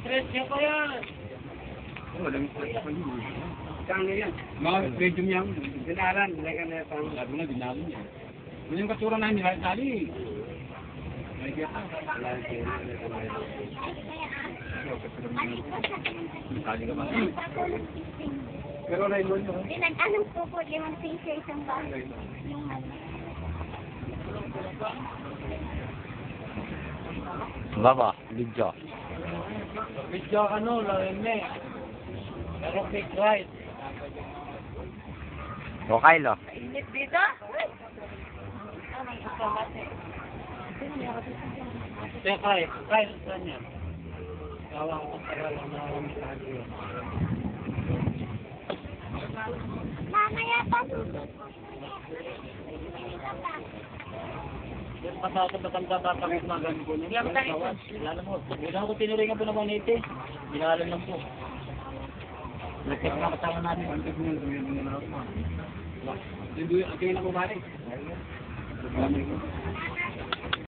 Stress niya pa yan. Walang stress pa yun. Kang yan. Mga medium yan. Dinaran, nilagay na yung pang... Sabi mo na, dinalan yan. Ano yung katsura namin, tali. May kaya ka. Tali ka ba? Pero Raymond yun. Pinag-anong po po yung piso isang bagay. Baba, video. Video ano, lawin pero big right. O Kylo. Init dito? Kay, saan yan? Kawang ko para lang na akong sabi yun. Mamaya pa. Yung pasado matanda bata ko magan ko niya. Wala mo. Wala ko tinuringan po naman ito. Binalan lang po. Nakit na kasama namin. Yung duyan, ang kayo na bumalik.